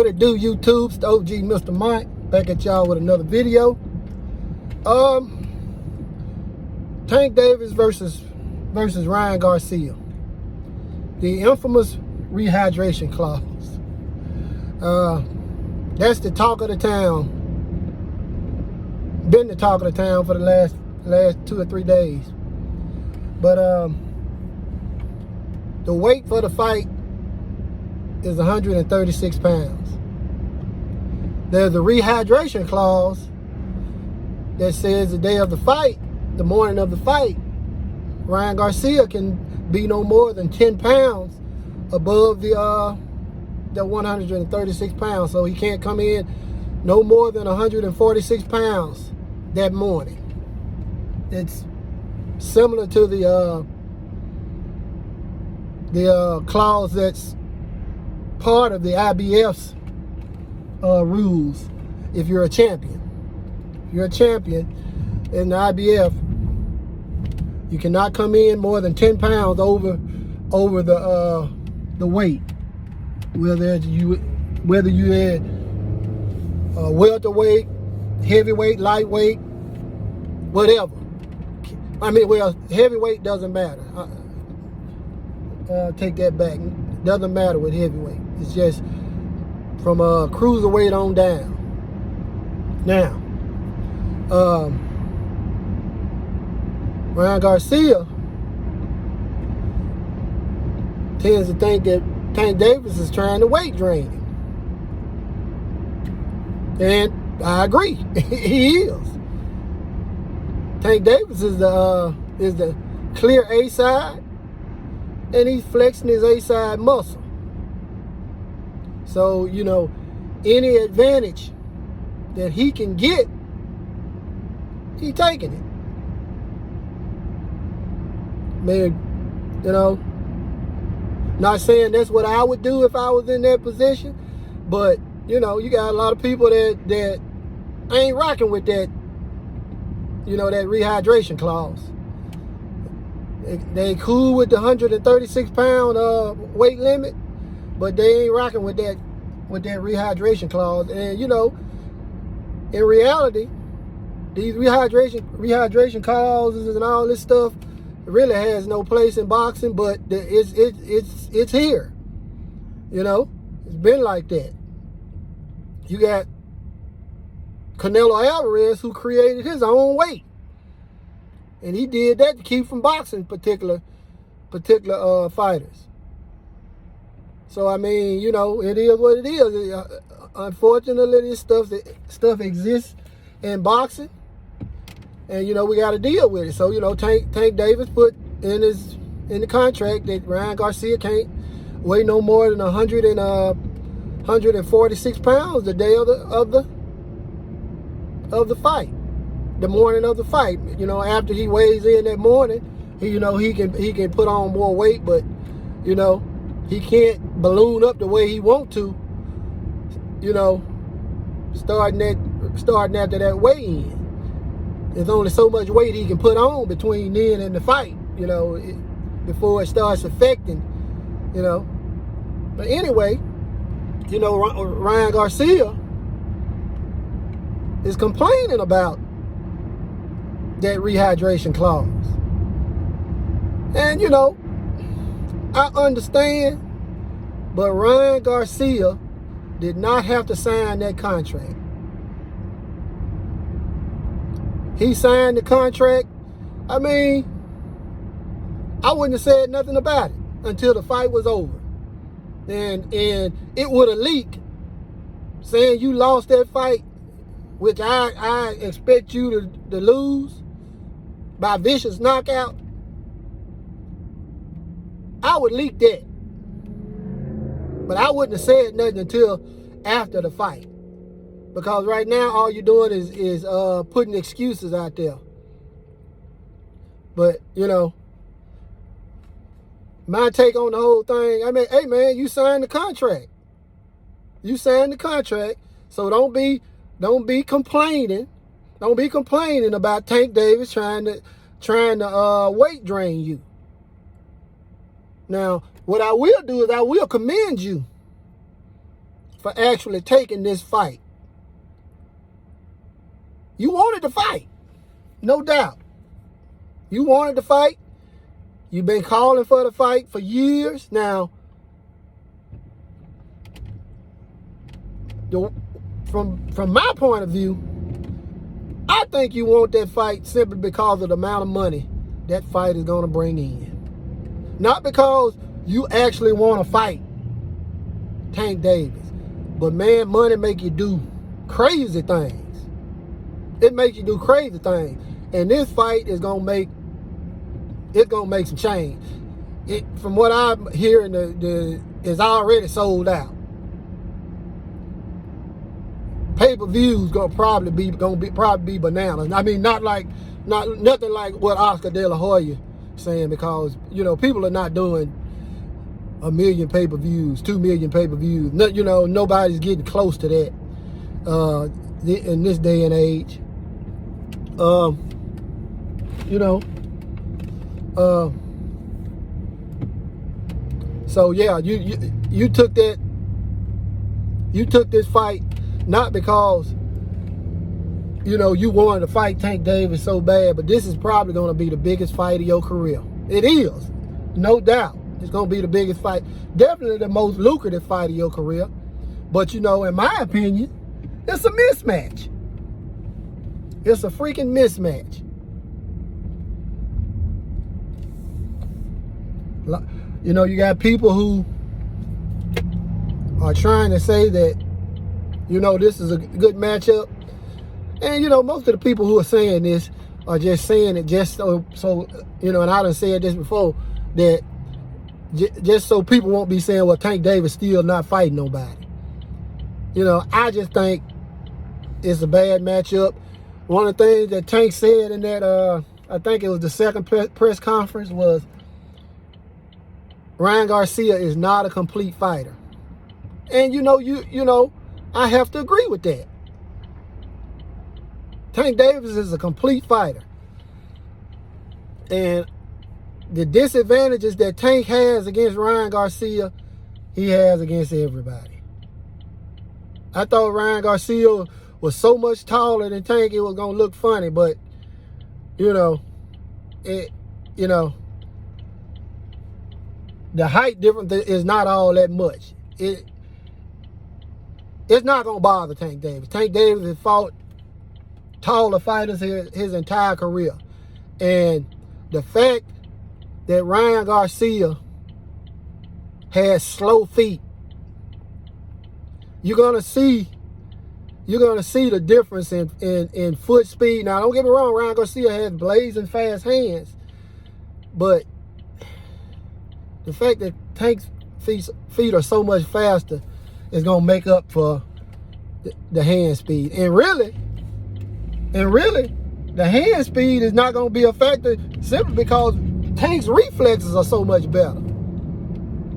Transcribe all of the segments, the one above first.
What it do, YouTube? It's the OG Mr. Mike back at y'all with another video. Tank Davis versus Ryan Garcia. The infamous rehydration clause. That's the talk of the town. Been the talk of the town for the last 2 or 3 days. But the weight for the fight is 136 pounds. There's a rehydration clause that says the day of the fight, the morning of the fight, Ryan Garcia can be no more than 10 pounds above the 136 pounds. So he can't come in no more than 146 pounds that morning. It's similar to the clause that's part of the IBF's rules. If you're a champion, in the IBF, you cannot come in more than 10 pounds over the weight. Whether you had welterweight, heavyweight, lightweight, whatever. I mean, well, heavyweight doesn't matter. Take that back. Doesn't matter with heavyweight. It's just from cruiserweight on down. Now, Ryan Garcia tends to think that Tank Davis is trying to weight drain him. And I agree. He is. Tank Davis is the clear A side, and he's flexing his A side muscle. So, you know, any advantage that he can get, he's taking it. Man, you know, not saying that's what I would do if I was in that position, but, you know, you got a lot of people that ain't rocking with that, you know, that rehydration clause. They cool with the 136 pound weight limit, but they ain't rocking with that rehydration clause. And, you know, in reality, these rehydration clauses and all this stuff really has no place in boxing, but it's here. You know, it's been like that. You got Canelo Alvarez, who created his own weight, and he did that to keep from boxing particular fighters. So I mean, you know, it is what it is. Unfortunately, this stuff exists in boxing, and you know we got to deal with it. So you know, Tank Davis put in the contract that Ryan Garcia can't weigh no more than 146 pounds the day of the fight, the morning of the fight. You know, after he weighs in that morning, he can put on more weight, but you know, he can't balloon up the way he want to. You know, starting after that weigh-in. There's only so much weight he can put on between then and the fight, you know, before it starts affecting, you know. But anyway, you know, Ryan Garcia is complaining about that rehydration clause. And, you know, I understand, but Ryan Garcia did not have to sign that contract. He signed the contract. I mean, I wouldn't have said nothing about it until the fight was over. And it would have leaked saying you lost that fight, which I expect you to lose by vicious knockout. I would leak that. But I wouldn't have said nothing until after the fight. Because right now, all you're doing is putting excuses out there. But, you know, my take on the whole thing, I mean, hey, man, you signed the contract. You signed the contract. So don't be complaining. Don't be complaining about Tank Davis trying to weight drain you. Now, what I will do is I will commend you for actually taking this fight. You wanted to fight, no doubt. You wanted to fight. You've been calling for the fight for years. Now, from my point of view, I think you want that fight simply because of the amount of money that fight is going to bring in. Not because you actually want to fight Tank Davis. But man, money make you do crazy things. It makes you do crazy things. And this fight is going to make some change. From what I'm hearing, it's already sold out. Pay-per-views gonna probably be bananas. I mean, nothing like what Oscar De La Hoya saying, because people are not doing 1 million pay-per-views, 2 million pay-per-views. Nobody's getting close to that in this day and age. So yeah, you took this fight not because you wanted to fight Tank Davis so bad, but this is probably going to be the biggest fight of your career. It is, no doubt. It's going to be the biggest fight, definitely the most lucrative fight of your career. But in my opinion, it's a mismatch. It's a freaking mismatch. You got people who are trying to say that this is a good matchup. And, most of the people who are saying this are just saying it just so and I done said this before, that just so people won't be saying, well, Tank Davis still not fighting nobody. I just think it's a bad matchup. One of the things that Tank said in that, I think it was the second press conference, was Ryan Garcia is not a complete fighter. And, I have to agree with that. Tank Davis is a complete fighter. And the disadvantages that Tank has against Ryan Garcia, he has against everybody. I thought Ryan Garcia was so much taller than Tank, it was going to look funny. But, the height difference is not all that much. It's not going to bother Tank Davis. Tank Davis has fought taller fighters his entire career. And the fact that Ryan Garcia has slow feet, you're gonna see the difference in foot speed. Now, don't get me wrong, Ryan Garcia has blazing fast hands, but the fact that Tank's feet are so much faster is gonna make up for the hand speed. And really, the hand speed is not gonna be a factor simply because Tank's reflexes are so much better.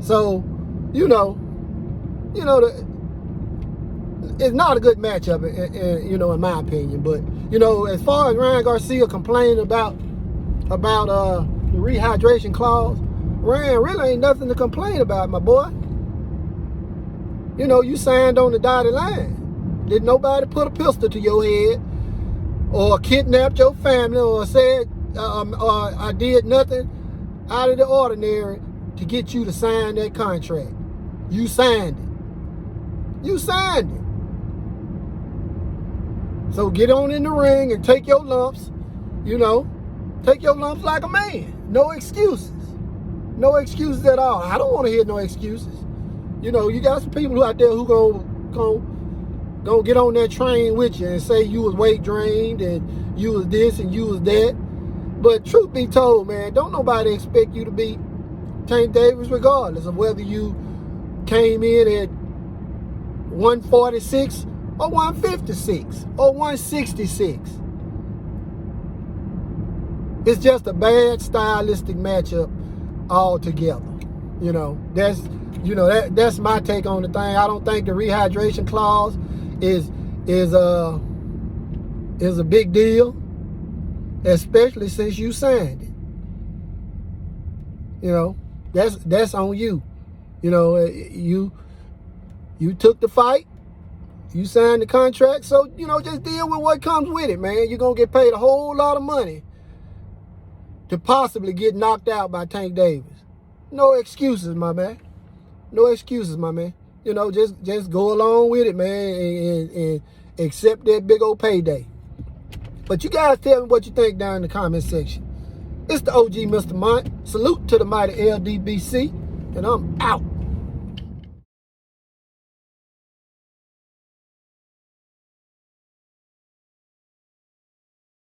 So, it's not a good matchup, in my opinion. But, as far as Ryan Garcia complaining about the rehydration clause, Ryan really ain't nothing to complain about, my boy. You signed on the dotted line. Did nobody put a pistol to your head or kidnapped your family or said or I did nothing out of the ordinary to get you to sign that contract? You signed it. You signed it. So get on in the ring and take your lumps, take your lumps like a man. No excuses. No excuses at all. I don't want to hear no excuses. You got some people out there who gonna get on that train with you and say you was weight drained and you was this and you was that. But truth be told, man, don't nobody expect you to beat Tank Davis regardless of whether you came in at 146 or 156 or 166. It's just a bad stylistic matchup altogether. That's my take on the thing. I don't think the rehydration clause is a big deal, especially since you signed it. That's on you. You took the fight. You signed the contract. So, you know, just deal with what comes with it, man. You're going to get paid a whole lot of money to possibly get knocked out by Tank Davis. No excuses, my man. No excuses, my man. You know, just go along with it, man, and accept that big old payday. But you guys tell me what you think down in the comment section. It's the OG Mr. Mont. Salute to the mighty LDBC, and I'm out.